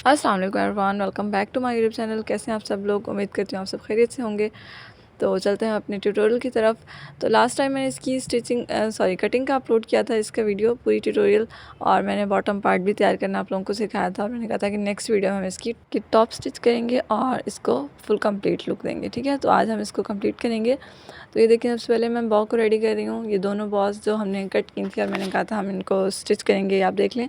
अस्सलाम वालेकुम everyone, welcome back to my YouTube channel. कैसे हैं आप सब लोग? उम्मीद करती हूँ आप सब खैरियत से होंगे। तो चलते हैं अपने ट्यूटोरियल की तरफ। तो लास्ट टाइम मैंने इसकी कटिंग का अपलोड किया था, इसका वीडियो पूरी ट्यूटोरियल, और मैंने बॉटम पार्ट भी तैयार करना आप लोगों को सिखाया था। और मैंने कहा था कि नेक्स्ट वीडियो में हम इसकी टॉप स्टिच करेंगे और इसको फुल कंप्लीट लुक देंगे। ठीक है, तो आज हम इसको कंप्लीट करेंगे। तो ये देखिए, सबसे पहले मैं बॉ को रेडी कर रही हूँ। ये दोनों बॉस जो हमने कट की थी और मैंने कहा था हम इनको स्टिच करेंगे, आप देख लें।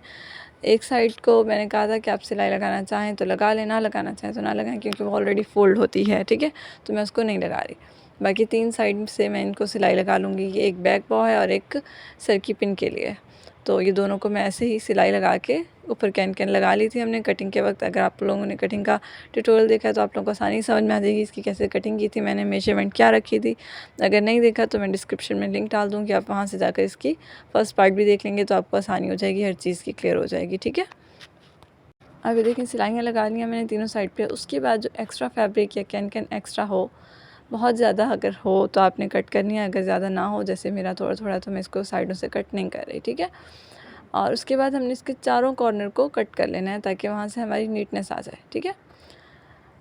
एक साइड को मैंने कहा था कि आप सिलाई लगाना चाहें तो लगा लें, ना लगाना चाहें तो ना लगाएं, क्योंकि वो ऑलरेडी फोल्ड होती है। ठीक है, तो मैं उसको नहीं लगा रही। बाकी 3 साइड से मैं इनको सिलाई लगा लूँगी। ये एक बैक बॉ है और एक सर की पिन के लिए। तो ये दोनों को मैं ऐसे ही सिलाई लगा के ऊपर कैन लगा ली थी हमने कटिंग के वक्त। अगर आप लोगों ने कटिंग का ट्यूटोरियल देखा है तो आप लोगों को आसानी समझ में आ जाएगी इसकी कैसे कटिंग की थी, मैंने मेजरमेंट क्या रखी थी। अगर नहीं देखा तो मैं डिस्क्रिप्शन में लिंक डाल दूँगी, आप वहाँ से जाकर इसकी फर्स्ट पार्ट भी देख लेंगे तो आपको आसानी हो जाएगी, हर चीज़ की क्लियर हो जाएगी। ठीक है, अभी देखिए सिलाइयाँ लगा लिया मैंने तीनों साइड पे। उसके बाद जो एक्स्ट्रा फैब्रिक या कैन एक्स्ट्रा हो, बहुत ज़्यादा अगर हो तो आपने कट करनी है, अगर ज़्यादा ना हो जैसे मेरा थोड़ा थोड़ा, तो मैं इसको साइडों से कट नहीं कर रही। ठीक है, और उसके बाद हमने इसके चारों कॉर्नर को कट कर लेना है ताकि वहाँ से हमारी नीटनेस आ जाए। ठीक है,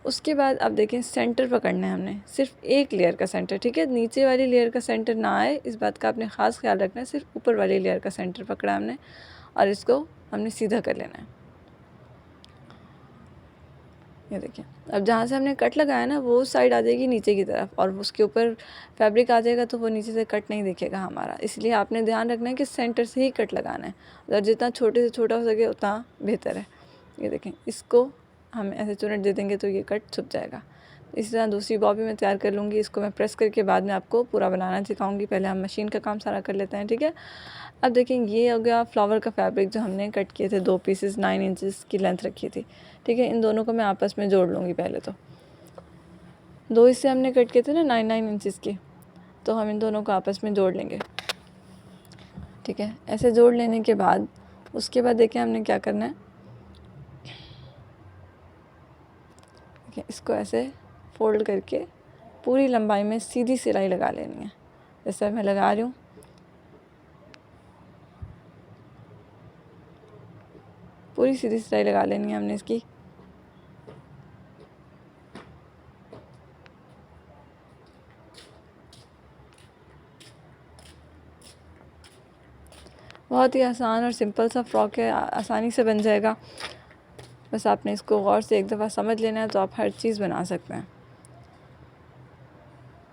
उसके बाद अब देखें सेंटर पकड़ना है हमने, सिर्फ एक लेयर का सेंटर। ठीक है, नीचे वाली लेयर का सेंटर ना आए, इस बात का आपने ख़ास ख्याल रखना है। सिर्फ ऊपर वाली लेयर का सेंटर पकड़ा हमने और इसको हमने सीधा कर लेना है। ये देखिए, अब जहाँ से हमने कट लगाया ना वो साइड आ जाएगी नीचे की तरफ, और उसके ऊपर फैब्रिक आ जाएगा तो वो नीचे से कट नहीं दिखेगा हमारा। इसलिए आपने ध्यान रखना है कि सेंटर से ही कट लगाना है, और जितना छोटे से छोटा हो सके उतना बेहतर है। ये देखें, इसको हम ऐसे चुनट दे देंगे तो ये कट छुप जाएगा। इसी तरह दूसरी बॉब भी मैं तैयार कर लूँगी। इसको मैं प्रेस करके बाद में आपको पूरा बनाना सिखाऊंगी, पहले हम मशीन का काम सारा कर लेते हैं। ठीक है, अब देखें ये हो गया फ्लावर का फैब्रिक जो हमने कट किए थे, 2 पीसेस 9 इंचेस की लेंथ रखी थी। ठीक है, इन दोनों को मैं आपस में जोड़ लूँगी। पहले तो 2 हिस्से हमने कट किए थे ना 9 इंचेस के, तो हम इन दोनों को आपस में जोड़ लेंगे। ठीक है, ऐसे जोड़ लेने के बाद उसके बाद देखें हमने क्या करना है। ठीक है, इसको ऐसे फोल्ड करके पूरी लंबाई में सीधी सिलाई लगा लेनी है, जैसे मैं लगा रही हूँ। पूरी सीधी सिलाई लगा लेनी है हमने इसकी। बहुत ही आसान और सिंपल सा फ्रॉक है, आसानी से बन जाएगा। बस आपने इसको गौर से एक दफ़ा समझ लेना है तो आप हर चीज़ बना सकते हैं।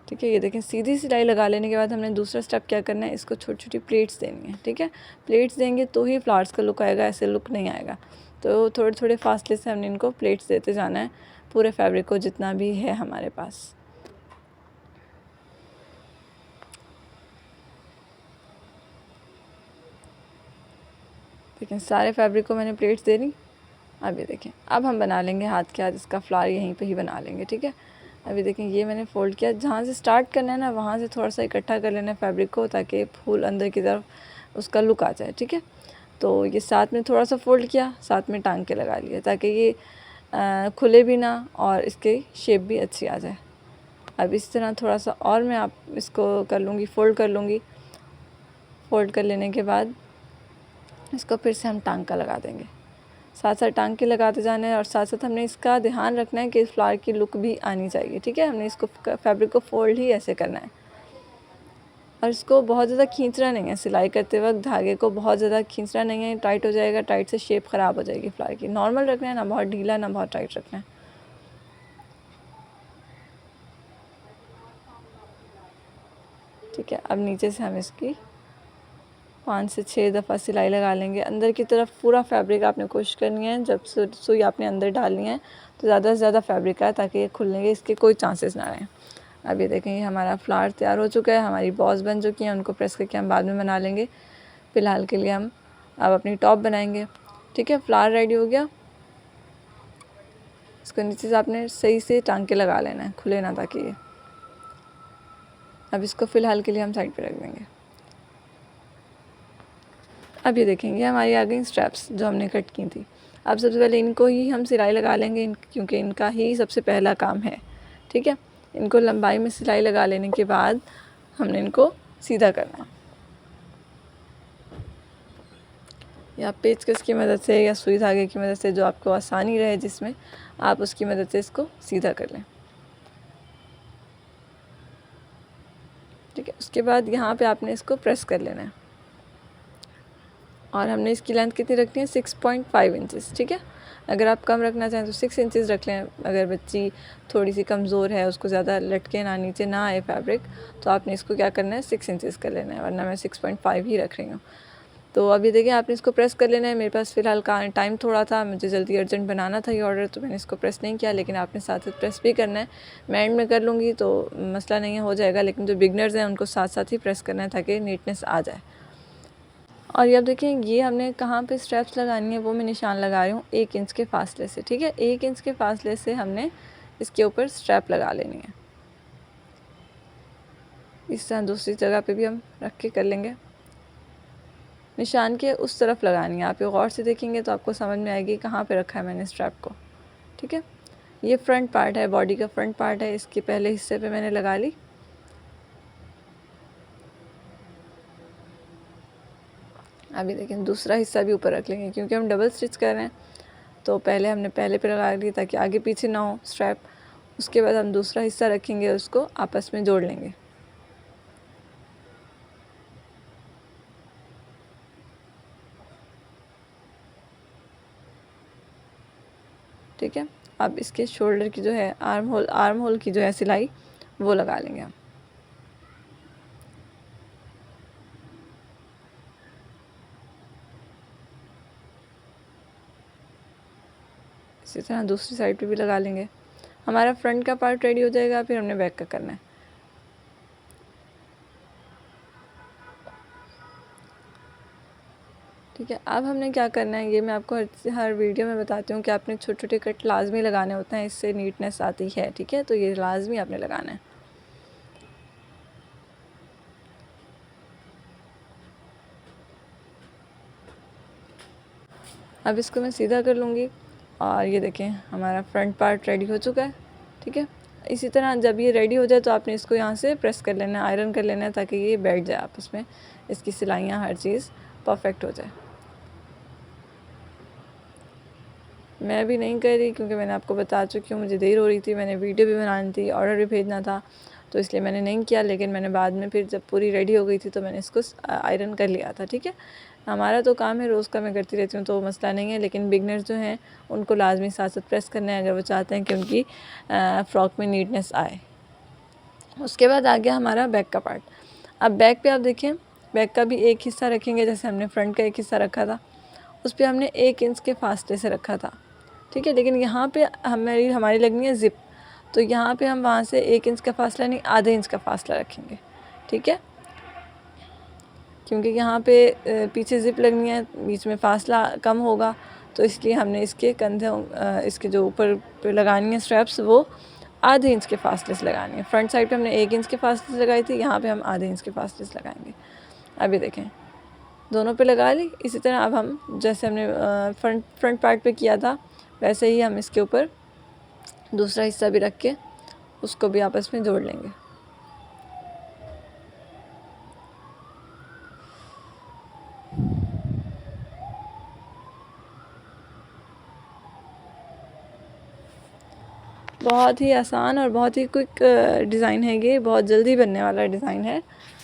ठीक है, ये देखें सीधी सिलाई लगा लेने के बाद हमने दूसरा स्टेप क्या करना है, इसको छोटी छोटी प्लेट्स देनी है। ठीक है, प्लेट्स देंगे तो ही फ्लावर्स का लुक आएगा, ऐसे लुक नहीं आएगा। तो थोड़े थोड़े फासले से हमने इनको प्लेट्स देते जाना है, पूरे फैब्रिक को जितना भी है हमारे पास। देखें सारे फैब्रिक को मैंने प्लेट्स दे दी। अब ये देखें, अब हम बना लेंगे हाथ के हाथ इसका फ्लावर, यहीं पे ही बना लेंगे। ठीक है, अभी देखें ये मैंने फ़ोल्ड किया, जहाँ से स्टार्ट करना है ना वहाँ से थोड़ा सा इकट्ठा कर लेना है फैब्रिक को, ताकि फूल अंदर की तरफ उसका लुक आ जाए। ठीक है, तो ये साथ में थोड़ा सा फ़ोल्ड किया, साथ में टांग के लगा लिया ताकि ये खुले भी ना और इसकी शेप भी अच्छी आ जाए। अब इस तरह थोड़ा सा और मैं आप इसको कर लूँगी, फ़ोल्ड कर लूँगी। फ़ोल्ड कर लेने के बाद इसको फिर से हम टांग का लगा देंगे, साथ साथ टांग के लगाते जाना है, और साथ साथ हमने इसका ध्यान रखना है कि इस फ्लावर की लुक भी आनी चाहिए। ठीक है, हमने इसको फैब्रिक को फोल्ड ही ऐसे करना है, और इसको बहुत ज़्यादा खींचना नहीं है। सिलाई करते वक्त धागे को बहुत ज़्यादा खींचना नहीं है, टाइट हो जाएगा, टाइट से शेप ख़राब हो जाएगी फ्लावर की। नॉर्मल रखना है, ना बहुत ढीला ना बहुत टाइट रखना है। ठीक है, अब नीचे से हम इसकी 5 से 6 दफ़ा सिलाई लगा लेंगे। अंदर की तरफ पूरा फैब्रिक आपने कोशिश करनी है, जब सुई आपने अंदर डालनी है तो ज़्यादा से ज़्यादा फैब्रिक आए ताकि ये खुलने के इसके कोई चांसेस ना रहें। अब ये देखें, ये हमारा फ्लावर तैयार हो चुका है, हमारी बॉल्स बन चुकी हैं। उनको प्रेस करके हम बाद में बना लेंगे। फ़िलहाल के लिए हम अब अपनी टॉप बनाएंगे। ठीक है, फ्लावर रेडी हो गया। इसको नीचे से आपने सही से टांग के लगा लेना है, खुले ना ताकि ये। अब इसको फ़िलहाल के लिए हम साइड पर रख देंगे। अब ये देखेंगे हमारी आ गई स्ट्रैप्स जो हमने कट की थी। अब सबसे पहले इनको ही हम सिलाई लगा लेंगे, क्योंकि इनका ही सबसे पहला काम है। ठीक है, इनको लंबाई में सिलाई लगा लेने के बाद हमने इनको सीधा करना है। या पेचकस की मदद से या सुई धागे की मदद से, जो आपको आसानी रहे जिसमें, आप उसकी मदद से इसको सीधा कर लें। ठीक है, उसके बाद यहाँ पे आपने इसको प्रेस कर लेना है और हमने इसकी लेंथ कितनी रखनी है, 6.5 इंचेस। ठीक है, अगर आप कम रखना चाहें तो 6 इंचेस रख लें। अगर बच्ची थोड़ी सी कमज़ोर है, उसको ज़्यादा लटके ना, नीचे ना आए फैब्रिक, तो आपने इसको क्या करना है, 6 इंचेस कर लेना है, वरना मैं 6.5 ही रख रही हूँ। तो अभी देखिए आपने इसको प्रेस कर लेना है। मेरे पास फ़िलहाल का टाइम थोड़ा था, मुझे जल्दी अर्जेंट बनाना था ये ऑर्डर, तो मैंने इसको प्रेस नहीं किया, लेकिन आपने साथ साथ प्रेस भी करना है। मैं एंड में कर लूँगी तो मसला नहीं हो जाएगा, लेकिन जो बिगनर्स हैं उनको साथ साथ ही प्रेस करना है ताकि नीटनेस आ जाए। और ये अब देखें, ये हमने कहाँ पे स्ट्रैप्स लगानी है वो मैं निशान लगा रही हूँ 1 इंच के फासले से। ठीक है, 1 इंच के फासले से हमने इसके ऊपर स्ट्रैप लगा लेनी है। इस तरह दूसरी जगह पे भी हम रख के कर लेंगे। निशान के उस तरफ लगानी है, आप ये गौर से देखेंगे तो आपको समझ में आएगी कहाँ पे रखा है मैंने स्ट्रैप को। ठीक है, ये फ्रंट पार्ट है, बॉडी का फ्रंट पार्ट है, इसके पहले हिस्से पे मैंने लगा ली। अभी देखें दूसरा हिस्सा भी ऊपर रख लेंगे, क्योंकि हम डबल स्टिच कर रहे हैं तो पहले हमने पहले पे लगा ली ताकि आगे पीछे ना हो स्ट्रैप। उसके बाद हम दूसरा हिस्सा रखेंगे, उसको आपस में जोड़ लेंगे। ठीक है, अब इसके शोल्डर की जो है आर्म होल की जो है सिलाई वो लगा लेंगे हम। इसी तरह दूसरी साइड पे भी लगा लेंगे। हमारा फ्रंट का पार्ट रेडी हो जाएगा, फिर हमने बैक का करना है। ठीक है, अब हमने क्या करना है, ये मैं आपको हर वीडियो में बताती हूँ कि आपने छोटे छोटे कट लाजमी लगाने होते हैं, इससे नीटनेस आती है। ठीक है, तो ये लाजमी आपने लगाना है। अब इसको मैं सीधा कर लूँगी और ये देखें हमारा फ्रंट पार्ट रेडी हो चुका है। ठीक है, इसी तरह जब ये रेडी हो जाए तो आपने इसको यहाँ से प्रेस कर लेना है, आयरन कर लेना है, ताकि ये बैठ जाए आपस में, इसकी सिलाइयाँ हर चीज़ परफेक्ट हो जाए। मैं अभी नहीं कर रही क्योंकि मैंने आपको बता चुकी हूँ, मुझे देर हो रही थी, मैंने वीडियो भी बनानी थी, ऑर्डर भी भेजना था, तो इसलिए मैंने नहीं किया। लेकिन मैंने बाद में फिर जब पूरी रेडी हो गई थी तो मैंने इसको आयरन कर लिया था। ठीक है, हमारा तो काम है रोज़ का, मैं करती रहती हूँ तो मसला नहीं है, लेकिन बिगनर्स जो हैं उनको लाजमी साथ साथ प्रेस करना है अगर वो चाहते हैं कि उनकी फ़्रॉक में नीटनेस आए। उसके बाद आ गया हमारा बैक का पार्ट। अब बैक पे आप देखें, बैक का भी एक हिस्सा रखेंगे, जैसे हमने फ्रंट का एक हिस्सा रखा था उस पर हमने 1 इंच के फासले से रखा था। ठीक है, लेकिन यहाँ पे हमारी लगनी है ज़िप, तो यहाँ पे हम वहाँ से 1 इंच का फासला नहीं, आधे इंच का फासला रखेंगे। ठीक है, क्योंकि यहाँ पे पीछे ज़िप लगनी है, बीच में फासला कम होगा, तो इसलिए हमने इसके कंधों इसके जो ऊपर पे लगानी है स्ट्रैप्स, वो आधे इंच के फासले से लगानी है। फ्रंट साइड पे हमने 1 इंच के फासले से लगाई थी, यहाँ पे हम आधे इंच के फासले से लगाएंगे। अभी देखें दोनों पे लगा ली। इसी तरह अब हम जैसे हमने फ्रंट पार्ट पे किया था वैसे ही हम इसके ऊपर दूसरा हिस्सा भी रख के उसको भी आपस में जोड़ लेंगे। बहुत ही आसान और बहुत ही क्विक डिज़ाइन है, ये बहुत जल्दी बनने वाला डिज़ाइन है,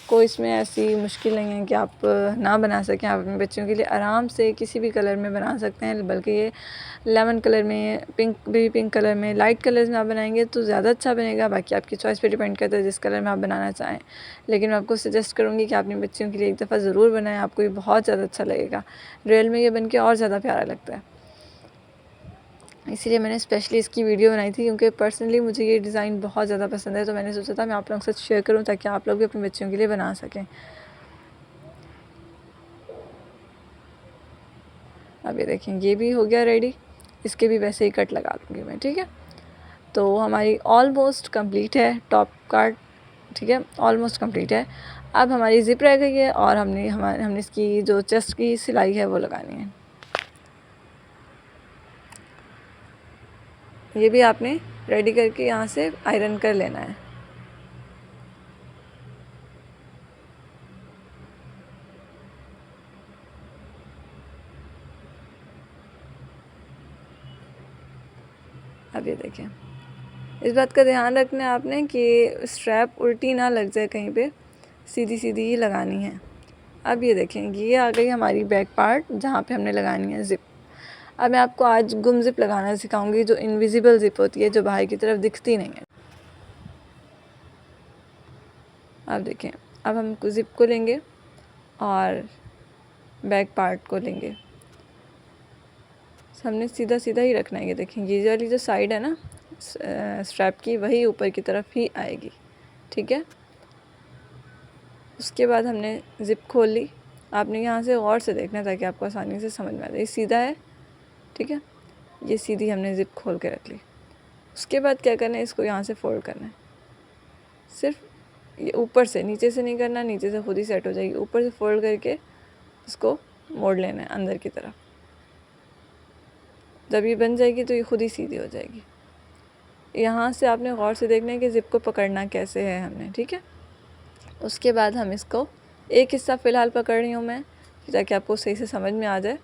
कोई इसमें ऐसी मुश्किल नहीं है कि आप ना बना सकें। आप अपने बच्चों के लिए आराम से किसी भी कलर में बना सकते हैं, बल्कि ये लेमन कलर में, बेबी पिंक कलर में, लाइट कलर्स में आप बनाएंगे तो ज़्यादा अच्छा बनेगा। बाकी आपकी चॉइस पे डिपेंड करता है जिस कलर में आप बनाना चाहें, लेकिन मैं आपको सजेस्ट करूँगी कि आप अपने बच्चियों के लिए एक दफ़ा ज़रूर बनाएं, आपको ये बहुत ज़्यादा अच्छा लगेगा। रियल में ये बन के और ज़्यादा प्यारा लगता है, इसीलिए मैंने स्पेशली इसकी वीडियो बनाई थी, क्योंकि पर्सनली मुझे ये डिज़ाइन बहुत ज़्यादा पसंद है, तो मैंने सोचा था मैं आप लोगों के साथ शेयर करूं ताकि आप लोग भी अपने बच्चों के लिए बना सकें। अब ये देखें ये भी हो गया रेडी, इसके भी वैसे ही कट लगा दूँगी मैं। ठीक है, तो हमारी ऑलमोस्ट कंप्लीट है टॉप कार्ड। ठीक है, ऑलमोस्ट कंप्लीट है। अब हमारी ज़िप रह गई है और हमने इसकी जो चेस्ट की सिलाई है वो लगानी है। ये भी आपने रेडी करके यहाँ से आयरन कर लेना है। अब ये देखें, इस बात का ध्यान रखना है आपने कि स्ट्रैप उल्टी ना लग जाए कहीं पे, सीधी सीधी ही लगानी है। अब ये देखें, ये आ गई हमारी बैक पार्ट जहाँ पे हमने लगानी है ज़िप। अब मैं आपको आज गुम ज़िप लगाना सिखाऊंगी, जो इनविजिबल ज़िप होती है, जो बाहर की तरफ दिखती नहीं है। अब देखें, अब हम ज़िप को लेंगे और बैक पार्ट को लेंगे, हमने सीधा सीधा ही रखना है। ये देखें, ये वाली जो साइड है ना स्ट्रैप की, वही ऊपर की तरफ ही आएगी, ठीक है। उसके बाद हमने ज़िप खोल ली। आपने यहाँ से गौर से देखना है ताकि आपको आसानी से समझ में आ जाए। ये सीधा है, ठीक है, ये सीधी हमने ज़िप खोल के रख ली। उसके बाद क्या करना है, इसको यहाँ से फोल्ड करना है। सिर्फ ये ऊपर से, नीचे से नहीं करना, नीचे से खुद ही सेट हो जाएगी। ऊपर से फोल्ड करके इसको मोड़ लेना है अंदर की तरफ। जब ये बन जाएगी तो ये खुद ही सीधी हो जाएगी। यहाँ से आपने गौर से देखना है कि ज़िप को पकड़ना कैसे है हमने, ठीक है। उसके बाद हम इसको एक हिस्सा फ़िलहाल पकड़ रही हूँ मैं, ताकि आपको सही से समझ में आ जाए।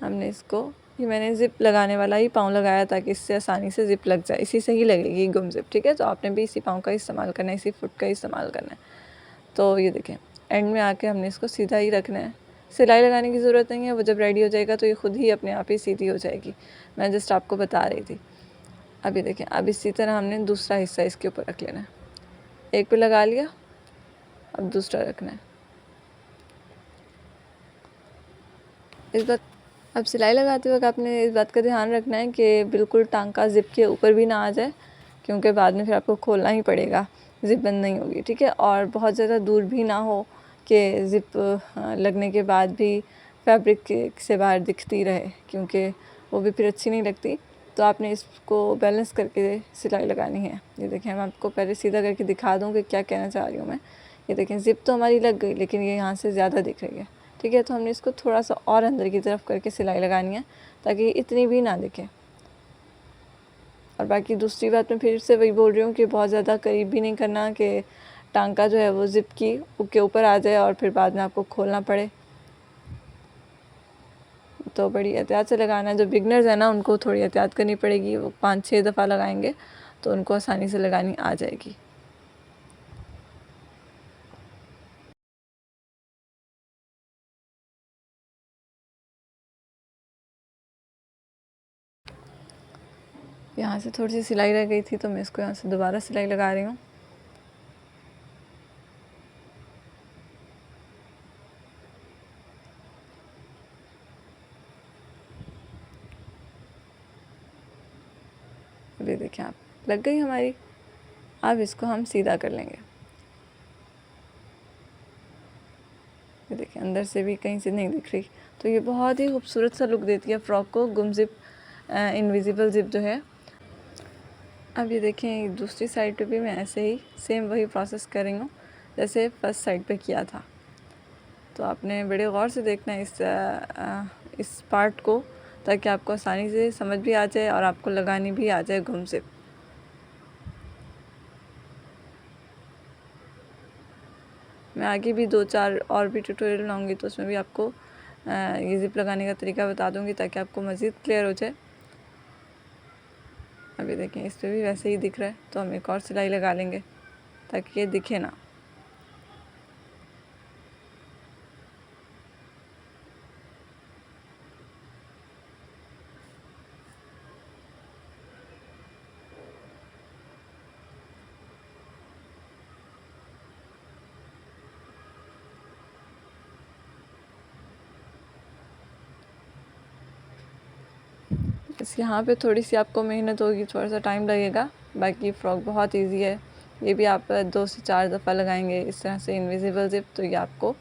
हमने इसको, ये मैंने ज़िप लगाने वाला ही पाँव लगाया ताकि इससे आसानी से ज़िप लग जाए, इसी से ही लगेगी गुम ज़िप, ठीक है। तो आपने भी इसी पाँव का इस्तेमाल करना है, इसी फुट का इस्तेमाल करना है। तो ये देखें, एंड में आके हमने इसको सीधा ही रखना है, सिलाई लगाने की ज़रूरत नहीं है। वो जब रेडी हो जाएगा तो ये खुद ही अपने आप ही सीधी हो जाएगी। मैं जस्ट आपको बता रही थी। अब ये देखें, अब इसी तरह हमने दूसरा हिस्सा इसके ऊपर रख लेना है। एक पे लगा लिया, अब दूसरा रखना है। इस बात, अब सिलाई लगाते वक्त आपने इस बात का ध्यान रखना है कि बिल्कुल टांका ज़िप के ऊपर भी ना आ जाए, क्योंकि बाद में फिर आपको खोलना ही पड़ेगा, ज़िप बंद नहीं होगी, ठीक है। और बहुत ज़्यादा दूर भी ना हो कि ज़िप लगने के बाद भी फैब्रिक से बाहर दिखती रहे, क्योंकि वो भी फिर अच्छी नहीं लगती। तो आपने इसको बैलेंस करके सिलाई लगानी है। ये देखें, मैं आपको पहले सीधा करके दिखा दूँ कि क्या कहना चाह रही हूँ मैं। ये देखें, ज़िप तो हमारी लग गई, लेकिन ये यहाँ से ज़्यादा दिख रही है, ठीक है। तो हमने इसको थोड़ा सा और अंदर की तरफ करके सिलाई लगानी है ताकि इतनी भी ना दिखे। और बाकी दूसरी बात मैं फिर से वही बोल रही हूँ कि बहुत ज़्यादा करीब भी नहीं करना कि टांका जो है वो ज़िप की के ऊपर आ जाए और फिर बाद में आपको खोलना पड़े। तो बड़ी एहतियात से लगाना है। जो बिगनर्स है ना, उनको थोड़ी एहतियात करनी पड़ेगी। वो 5-6 दफ़ा लगाएंगे तो उनको आसानी से लगानी आ जाएगी। यहाँ से थोड़ी सी सिलाई रह गई थी तो मैं इसको यहाँ से दोबारा सिलाई लगा रही हूँ। अभी देखिए, आप लग गई हमारी। अब इसको हम सीधा कर लेंगे। ये देखिए, अंदर से भी कहीं से नहीं दिख रही, तो ये बहुत ही खूबसूरत सा लुक देती है फ़्रॉक को, गुम ज़िप, इनविजिबल ज़िप जो है। अब ये देखें, दूसरी साइड पे भी मैं ऐसे ही सेम वही प्रोसेस कर रही हूँ जैसे फ़र्स्ट साइड पे किया था। तो आपने बड़े गौर से देखना है इस पार्ट को, ताकि आपको आसानी से समझ भी आ जाए और आपको लगानी भी आ जाए गुम ज़िप। मैं आगे भी 2-4 और भी ट्यूटोरियल लाऊंगी तो उसमें भी आपको ये ज़िप लगाने का तरीका बता दूंगी ताकि आपको मज़ीद क्लियर हो जाए। अभी देखें, इस पर भी वैसे ही दिख रहा है, तो हम एक और सिलाई लगा लेंगे ताकि ये दिखे ना। बस यहाँ पे थोड़ी सी आपको मेहनत होगी, थोड़ा सा टाइम लगेगा। बाकी फ़्रॉक बहुत इजी है। ये भी आप 2 से 4 दफ़ा लगाएंगे इस तरह से इनविजिबल ज़िप, तो ये आपको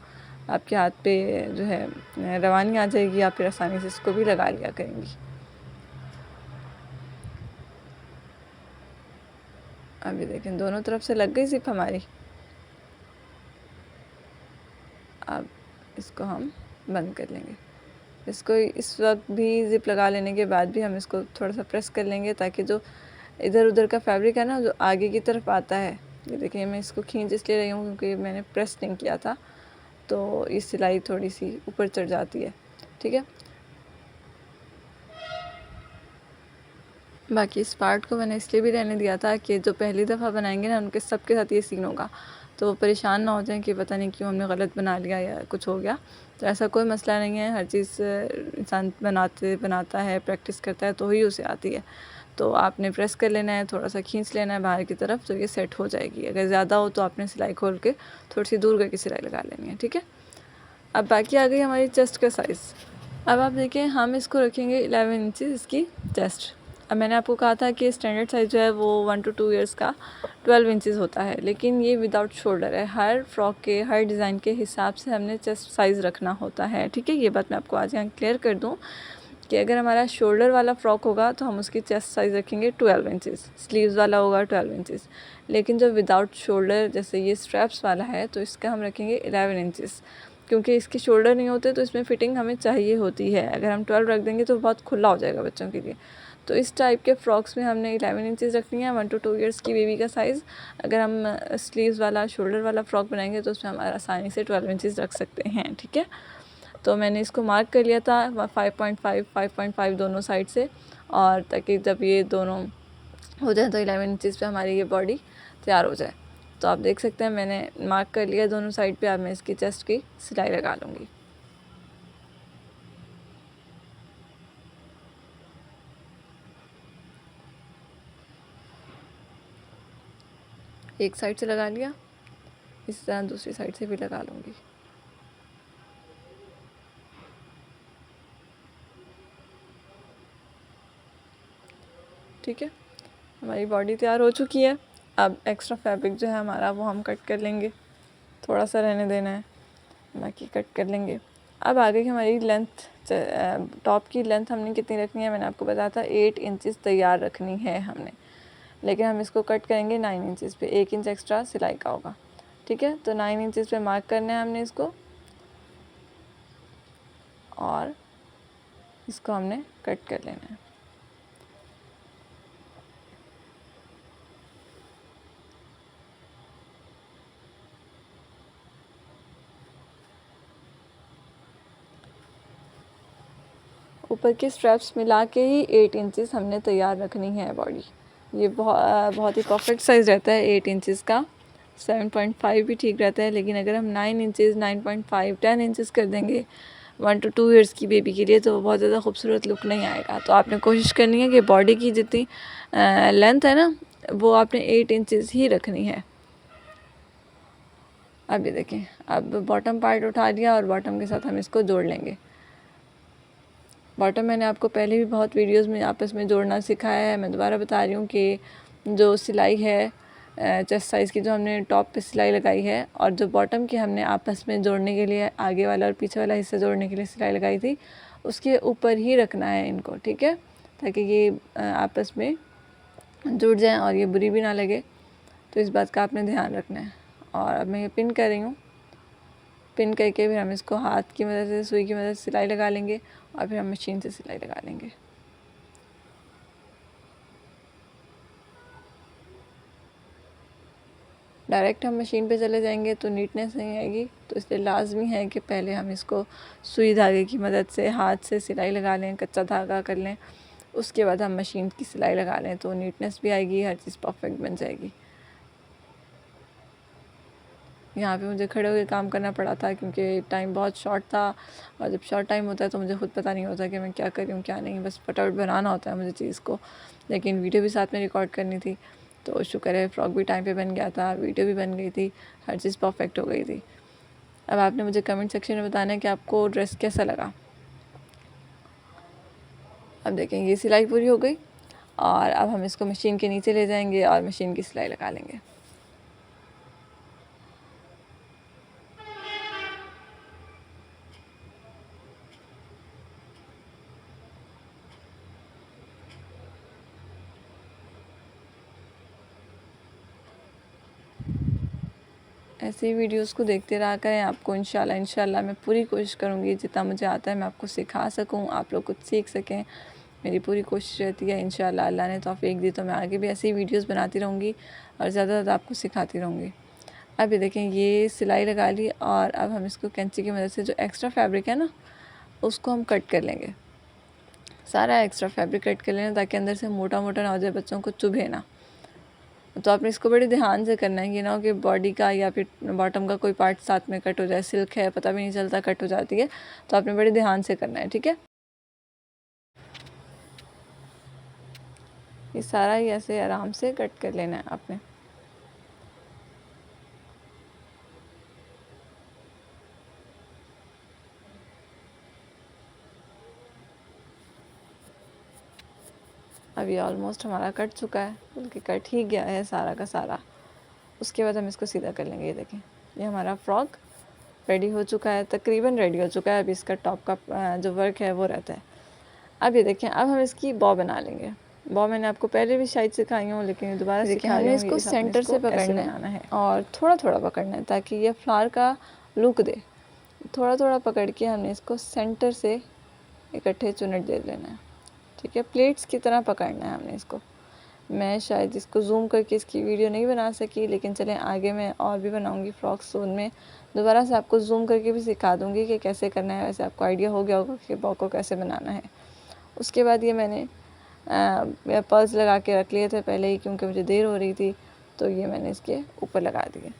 आपके हाथ पे जो है रवानी आ जाएगी। आप फिर आसानी से इसको भी लगा लिया करेंगी। अभी देखें, दोनों तरफ से लग गई ज़िप हमारी। अब इसको हम बंद कर लेंगे। इसको इस वक्त भी ज़िप लगा लेने के बाद भी हम इसको थोड़ा सा प्रेस कर लेंगे ताकि जो इधर उधर का फैब्रिक है ना, जो आगे की तरफ आता है, ये देखिए मैं इसको खींच इसलिए रही हूँ क्योंकि मैंने प्रेस नहीं किया था, तो इस सिलाई थोड़ी सी ऊपर चढ़ जाती है, ठीक है। बाकी इस पार्ट को मैंने इसलिए भी रहने दिया था कि जो पहली दफ़ा बनाएंगे ना उनके सबके साथ ये सीन होगा, तो वो परेशान ना हो जाएं कि पता नहीं क्यों हमने गलत बना लिया या कुछ हो गया। तो ऐसा कोई मसला नहीं है, हर चीज़ इंसान बनाता है, प्रैक्टिस करता है तो ही उसे आती है। तो आपने प्रेस कर लेना है, थोड़ा सा खींच लेना है बाहर की तरफ, तो ये सेट हो जाएगी। अगर ज़्यादा हो तो आपने सिलाई खोल के थोड़ी सी दूर करके सिलाई लगा लेनी है, ठीक है। अब बाकी आ गई हमारी चेस्ट का साइज़। अब आप देखें, हम इसको रखेंगे 11 इंचज़ इसकी चेस्ट। अब मैंने आपको कहा था कि स्टैंडर्ड साइज़ जो है वो 1 to 2 ईयर्स का 12 इंचज़ होता है, लेकिन ये विदाउट शोल्डर है। हर फ्रॉक के हर डिज़ाइन के हिसाब से हमने चेस्ट साइज़ रखना होता है, ठीक है। ये बात मैं आपको आज यहाँ क्लियर कर दूँ कि अगर हमारा शोल्डर वाला फ़्रॉक होगा तो हम उसकी चेस्ट साइज़ रखेंगे 12 इंचज़, स्लीव्स वाला होगा 12 इंचज़। लेकिन जो विदाउट शोल्डर, जैसे ये स्ट्रैप्स वाला है, तो इसका हम रखेंगे 11 इंचज़, क्योंकि इसके शोल्डर नहीं होते तो इसमें फ़िटिंग हमें चाहिए होती है। अगर हम 12 रख देंगे तो बहुत खुला हो जाएगा बच्चों के लिए। तो इस टाइप के फ़्रॉक्स में हमने 11 इंचज़ रखनी है, 1 to 2 ईयर्स की बेबी का साइज़। अगर हम स्लीव्स वाला शोल्डर वाला फ़्रॉक बनाएंगे तो उसमें हम आसानी से 12 इंचज़ रख सकते हैं, ठीक है। तो मैंने इसको मार्क कर लिया था 5.5 दोनों साइड से, और ताकि जब ये दोनों हो जाए तो 11 इंचज़ पे हमारी ये बॉडी तैयार हो जाए। तो आप देख सकते हैं मैंने मार्क कर लिया दोनों साइड पे। अब मैं इसकी चेस्ट की सिलाई लगा लूँगी। एक साइड से लगा लिया, इसी तरह दूसरी साइड से भी लगा लूँगी। ठीक है, हमारी बॉडी तैयार हो चुकी है। अब एक्स्ट्रा फैब्रिक जो है हमारा वो हम कट कर लेंगे, थोड़ा सा रहने देना है, बाकी कट कर लेंगे। अब आगे की हमारी लेंथ, टॉप की लेंथ हमने कितनी रखनी है, मैंने आपको बताया था 8 इंचज़ तैयार रखनी है हमने, लेकिन हम इसको कट करेंगे 9 इंचज़ पे, 1 इंच एक्स्ट्रा सिलाई का होगा, ठीक है। तो 9 इंचज़ पे मार्क करना है हमने इसको, और इसको हमने कट कर लेना है। ऊपर के स्ट्रैप्स मिला के ही 8 इंचज़ हमने तैयार रखनी है बॉडी। ये बहुत ही परफेक्ट साइज़ रहता है 8 इंचज़ का। 7.5 भी ठीक रहता है, लेकिन अगर हम 9 इंचज़, 9.5, 10 इंचज़ कर देंगे 1 to 2 ईयर्स की बेबी के लिए, तो बहुत ज़्यादा खूबसूरत लुक नहीं आएगा। तो आपने कोशिश करनी है कि बॉडी की जितनी लेंथ है ना, वो आपने 8 इंचज़ ही रखनी है। अब ये देखें, अब बॉटम पार्ट उठा लिया और बॉटम के साथ हम इसको जोड़ लेंगे। बॉटम मैंने आपको पहले भी बहुत वीडियोस में आपस में जोड़ना सिखाया है। मैं दोबारा बता रही हूँ कि जो सिलाई है चेस्ट साइज़ की, जो हमने टॉप पे सिलाई लगाई है, और जो बॉटम की हमने आपस में जोड़ने के लिए आगे वाला और पीछे वाला हिस्सा जोड़ने के लिए सिलाई लगाई थी, उसके ऊपर ही रखना है इनको, ठीक है, ताकि ये आपस में जुड़ जाएँ और ये बुरी भी ना लगे। तो इस बात का आपने ध्यान रखना है। और अब मैं ये पिन कर रही हूँ। पिन करके फिर हम इसको हाथ की मदद से, सुई की मदद से सिलाई लगा लेंगे, और फिर हम मशीन से सिलाई लगा लेंगे। डायरेक्ट हम मशीन पे चले जाएंगे तो नीटनेस नहीं आएगी, तो इसलिए लाजमी है कि पहले हम इसको सुई धागे की मदद से हाथ से सिलाई लगा लें, कच्चा धागा कर लें, उसके बाद हम मशीन की सिलाई लगा लें, तो नीटनेस भी आएगी, हर चीज़ परफेक्ट बन जाएगी। यहाँ पे मुझे खड़े होकर काम करना पड़ा था क्योंकि टाइम बहुत शॉर्ट था, और जब शॉर्ट टाइम होता है तो मुझे खुद पता नहीं होता कि मैं क्या कर रही हूँ क्या नहीं, बस फटाफट बनाना होता है मुझे चीज़ को। लेकिन वीडियो भी साथ में रिकॉर्ड करनी थी, तो शुक्र है फ्रॉक भी टाइम पे बन गया था, वीडियो भी बन गई थी, हर चीज़ परफेक्ट हो गई थी। अब आपने मुझे कमेंट सेक्शन में बताना है कि आपको ड्रेस कैसा लगा। अब देखें, ये सिलाई पूरी हो गई, और अब हम इसको मशीन के नीचे ले जाएंगे और मशीन की सिलाई लगा लेंगे। ऐसे ही वीडियोस को देखते रहा करें। आपको इंशाल्लाह मैं पूरी कोशिश करूँगी जितना मुझे आता है मैं आपको सिखा सकूँ, आप लोग कुछ सीख सकें। मेरी पूरी कोशिश रहती है। इंशाल्लाह अल्लाह ने तौफीक दी तो मैं आगे भी ऐसी ही वीडियोस बनाती रहूँगी और ज़्यादा ज़्यादा आपको सिखाती रहूँगी। अब ये देखें, ये सिलाई लगा ली, और अब हम इसको कैंची की मदद से जो एक्स्ट्रा फैब्रिक है ना, उसको हम कट कर लेंगे। सारा एक्स्ट्रा फैब्रिक कट कर लेना ताकि अंदर से मोटा मोटा ना हो जाए, बच्चों को चुभे ना। तो आपने इसको बड़े ध्यान से करना है, ये ना हो कि बॉडी का या फिर बॉटम का कोई पार्ट साथ में कट हो जाए। सिल्क है, पता भी नहीं चलता कट हो जाती है, तो आपने बड़े ध्यान से करना है, ठीक है। ये सारा ही ऐसे आराम से कट कर लेना है आपने। अब ये ऑलमोस्ट हमारा कट चुका है, बल्कि कट ही गया है सारा का सारा। उसके बाद हम इसको सीधा कर लेंगे। ये देखें, ये हमारा फ्रॉक रेडी हो चुका है, तकरीबन रेडी हो चुका है। अभी इसका टॉप का जो वर्क है वो रहता है। अब ये देखें, अब हम इसकी बॉ बना लेंगे। बॉ मैंने आपको पहले भी शायद सिखाई हूँ, लेकिन दोबारा सिखा रही हूँ। इसको सेंटर से पकड़ना है और थोड़ा थोड़ा पकड़ना है ताकि ये फ्लावर का लुक दे। थोड़ा थोड़ा पकड़ के हमने इसको सेंटर से इकट्ठे चुनट दे लेना है, ठीक है। प्लेट्स की तरह पकड़ना है हमने इसको। मैं शायद इसको जूम करके इसकी वीडियो नहीं बना सकी, लेकिन चलें आगे मैं और भी बनाऊंगी फ्रॉक्स, तो उनमें दोबारा से आपको जूम करके भी सिखा दूंगी कि कैसे करना है। वैसे आपको आइडिया हो गया होगा कि बॉ को कैसे बनाना है। उसके बाद ये मैंने पर्ल्स लगा के रख लिए थे पहले ही, क्योंकि मुझे देर हो रही थी, तो ये मैंने इसके ऊपर लगा दिए।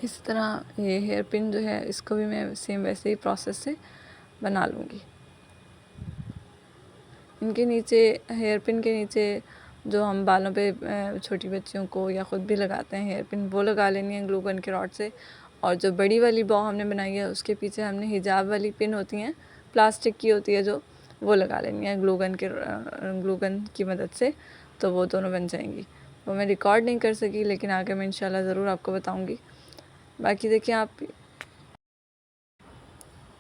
इस तरह ये हेयर पिन जो है, इसको भी मैं सेम वैसे ही प्रोसेस से बना लूँगी। इनके नीचे, हेयर पिन के नीचे जो हम बालों पे छोटी बच्चियों को या ख़ुद भी लगाते हैं हेयर पिन, वो लगा लेनी है ग्लू गन के रॉड से। और जो बड़ी वाली बॉ हमने बनाई है, उसके पीछे हमने हिजाब वाली पिन होती हैं, प्लास्टिक की होती है जो, वो लगा लेनी है ग्लू गन की मदद से। तो वो दोनों बन जाएंगी। वो मैं रिकॉर्ड नहीं कर सकी, लेकिन आगे मैं इंशाल्लाह ज़रूर आपको बताऊँगी। बाकी देखिए, आप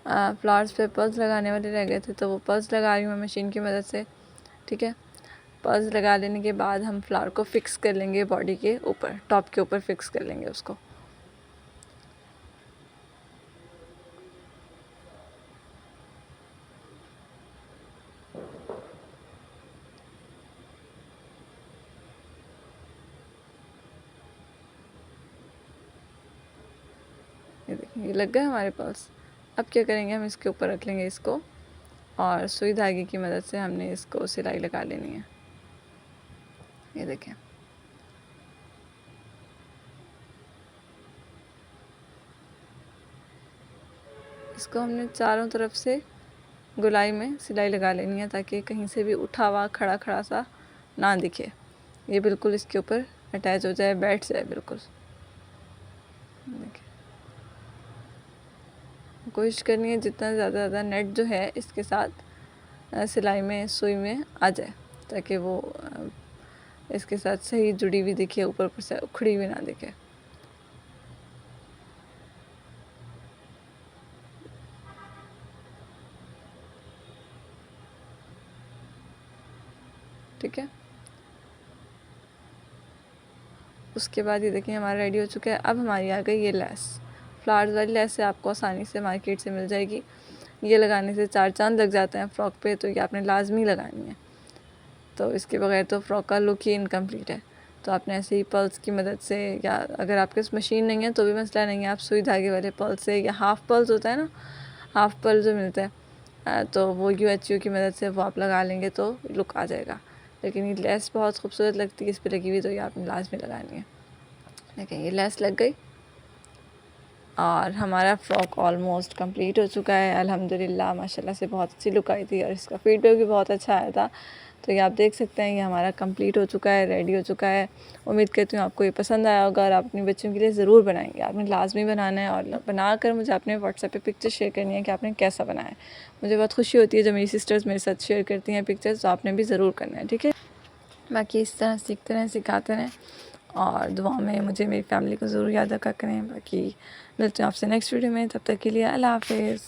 फ्लावर्स पे पर्ल्स लगाने वाले रह गए थे, तो वो पर्ल्स लगा रही हूँ मैं मशीन की मदद से, ठीक है। पर्ल्स लगा लेने के बाद हम फ्लावर को फिक्स कर लेंगे बॉडी के ऊपर, टॉप के ऊपर फिक्स कर लेंगे उसको। ये देखिए, ये लग गए हमारे पर्ल्स। अब क्या करेंगे, हम इसके ऊपर रख लेंगे इसको, और सुई धागे की मदद से हमने इसको सिलाई लगा लेनी है। ये देखें, इसको हमने चारों तरफ से गोलाई में सिलाई लगा लेनी है, ताकि कहीं से भी उठा हुआ खड़ा खड़ा सा ना दिखे। ये बिल्कुल इसके ऊपर अटैच हो जाए, बैठ जाए बिल्कुल। देखिए, कोशिश करनी है जितना ज़्यादा नेट जो है इसके साथ सिलाई में, सुई में आ जाए, ताकि वो इसके साथ सही जुड़ी हुई दिखे, ऊपर से उखड़ी हुई ना दिखे। ठीक है, उसके बाद ये देखिए हमारा रेडी हो चुका है। अब हमारी आ गई ये लेस, फ्लावर्स वाली लेस है, आपको आसानी से मार्केट से मिल जाएगी। ये लगाने से चार चांद लग जाते हैं फ़्रॉक पे, तो ये आपने लाजमी लगानी है। तो इसके बगैर तो फ़्रॉक का लुक ही इनकम्प्लीट है। तो आपने ऐसे ही पर्ल्स की मदद से, या अगर आपके पास मशीन नहीं है तो भी मसला नहीं है, आप सुई धागे वाले पर्ल से, या हाफ़ पर्ल्स होता है ना, हाफ़ पर्ल जो मिलता है, तो वो UHU की मदद से वो आप लगा लेंगे तो लुक आ जाएगा। लेकिन ये लेस बहुत खूबसूरत लगती है इस पर लगी हुई, तो ये आपने लाजमी लगानी है। देखिए, ये लेस लग गई और हमारा फ़्रॉक ऑलमोस्ट कंप्लीट हो चुका है अल्हम्दुलिल्लाह। माशाल्लाह से बहुत अच्छी लुक आई थी, और इसका फीडबैक भी बहुत अच्छा आया था। तो ये आप देख सकते हैं, ये हमारा कंप्लीट हो चुका है, रेडी हो चुका है। उम्मीद करती हूँ आपको ये पसंद आया होगा, और आप अपनी बच्चियों के लिए ज़रूर बनाएंगे। आपने लाजमी बनाना है, और बनाकर मुझे अपने व्हाट्सएप पे पिक्चर शेयर करनी है कि आपने कैसा बनाया है। मुझे बहुत खुशी होती है जब मेरी सिस्टर्स मेरे साथ शेयर करती हैं पिक्चर्स, तो आपने भी ज़रूर करना है, ठीक है। बाकी इस तरह सीखते रहें, सिखाते रहें, और दुआ में मुझे, मेरी फैमिली को ज़रूर याद रखा करें। बाकी मिलते हैं आपसे नेक्स्ट वीडियो में, तब तक के लिए अल्लाह हाफ़िज़।